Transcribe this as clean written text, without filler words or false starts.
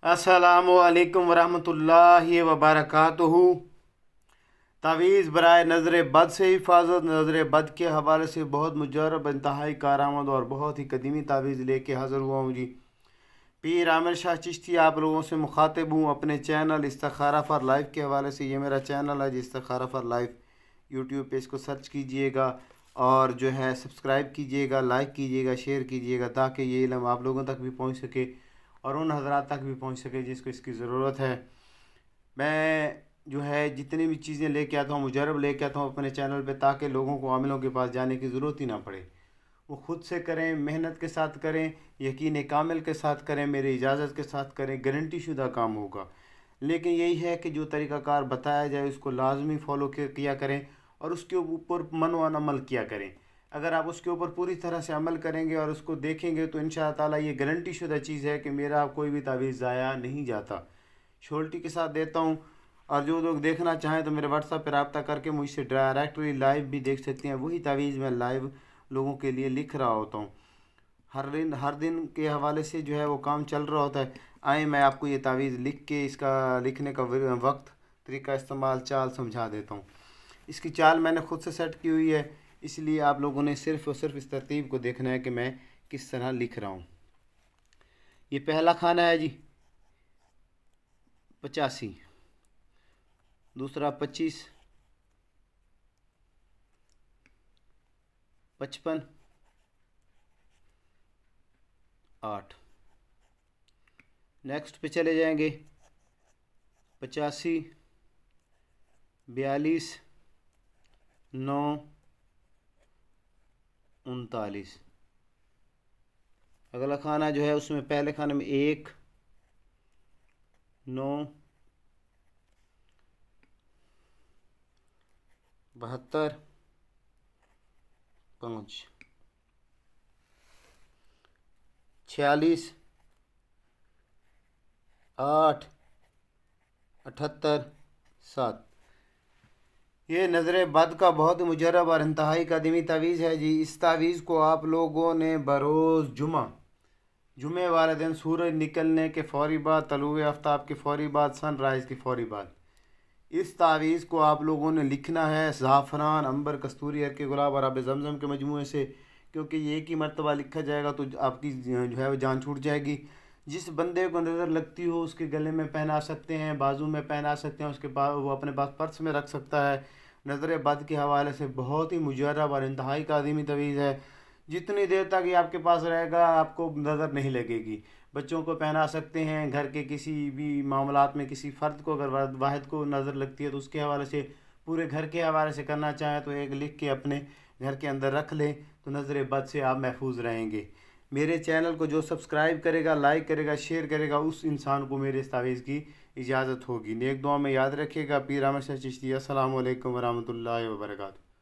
अस्सलामुअलैकुम वरहमतुल्लाहि वबरकातुहू। तावीज़ बराए नज़र बद से हिफाजत। नज़र बद के हवाले से बहुत मुजरब, इंतहाई कारआमद और बहुत ही कदीमी तावीज़ लेके हाज़िर हुआ हूँ जी। पीर आमिर शाह चिश्ती आप लोगों से मुखातिब हूँ अपने चैनल इस्तिखारा फॉर लाइफ के हवाले से। ये मेरा चैनल है जी, इस्तिखारा फॉर लाइफ। यूट्यूब पे इसको सर्च कीजिएगा और जो है सब्सक्राइब कीजिएगा, लाइक कीजिएगा, शेयर कीजिएगा, ताकि ये इल्म आप लोगों तक भी पहुँच सके और उन हजरात तक भी पहुँच सके जिसको इसकी ज़रूरत है। मैं जो है जितनी भी चीज़ें लेके आता हूँ, मुजरब लेके आता हूँ अपने चैनल पे, ताकि लोगों को आमिलों के पास जाने की ज़रूरत ही ना पड़े। वो ख़ुद से करें, मेहनत के साथ करें, यकीन कामिल के साथ करें, मेरी इजाज़त के साथ करें, गारंटी शुदा काम होगा। लेकिन यही है कि जो तरीक़ाकार बताया जाए उसको लाजमी फ़ॉलो किया करें और उसके ऊपर मनवान अमल किया करें। अगर आप उसके ऊपर पूरी तरह से अमल करेंगे और उसको देखेंगे तो इंशाअल्लाह ताला ये गारंटी शुदा चीज़ है कि मेरा कोई भी तावीज़ ज़ाया नहीं जाता। श्योरिटी के साथ देता हूँ। और जो लोग देखना चाहें तो मेरे व्हाट्सएप पर रब्ता करके मुझसे डायरेक्टली लाइव भी देख सकते हैं। वही तावीज़ मैं लाइव लोगों के लिए लिख रहा होता हूँ। हर दिन के हवाले से जो है वो काम चल रहा होता है। आए मैं आपको ये तावीज़ लिख के इसका लिखने का वक्त, तरीका, इस्तेमाल, चाल समझा देता हूँ। इसकी चाल मैंने ख़ुद से सेट की हुई है, इसलिए आप लोगों ने सिर्फ़ और सिर्फ इस तरतीब को देखना है कि मैं किस तरह लिख रहा हूँ। ये पहला खाना है जी 85, दूसरा 25, 55, 8। नेक्स्ट पे चले जाएंगे 85, 42, 9, 39। अगला खाना जो है उसमें पहले खाने में 1, 9, 72, 5, 46, 8, 78, 7। ये नज़र बद का बहुत मुजरब और इंतहाई कदीमी तावीज़ है जी। इस तावीज़ को आप लोगों ने बरोज़ जुमे वाले दिन सूरज निकलने के फ़ौरी बाद, तलुए आफ्ताब के फ़ौरी बाद, सनराइज़ के फ़ौरी बाद इस तावीज़ को आप लोगों ने लिखना है ज़ाफ़रान, अंबर, कस्तूरी, अर्के गुलाब और आब ज़मज़म के मजमूए से। क्योंकि ये एक ही मरतबा लिखा जाएगा तो आपकी जो है वो जान छूट जाएगी। जिस बंदे को नज़र लगती हो उसके गले में पहना सकते हैं, बाजू में पहना सकते हैं, उसके पास वो अपने पास पर्स में रख सकता है। नज़र बद के हवाले से बहुत ही मुजरब और इंतहाई कादिमी तवीज़ है। जितनी देर तक ये आपके पास रहेगा आपको नज़र नहीं लगेगी। बच्चों को पहना सकते हैं, घर के किसी भी मामलात में किसी फ़र्द को अगर वाहिद को नज़र लगती है तो उसके हवाले से, पूरे घर के हवाले से करना चाहें तो एक लिख के अपने घर के अंदर रख लें तो नज़र बद से आप महफूज रहेंगे। मेरे चैनल को जो सब्सक्राइब करेगा, लाइक करेगा, शेयर करेगा, उस इंसान को मेरे इस तावीज़ की इजाज़त होगी। नेक दुआ में याद रखिएगा। पीर आमिर शाह चिश्ती। अस्सलामु अलैकुम वरहमतुल्लाहि वबरकातुहू।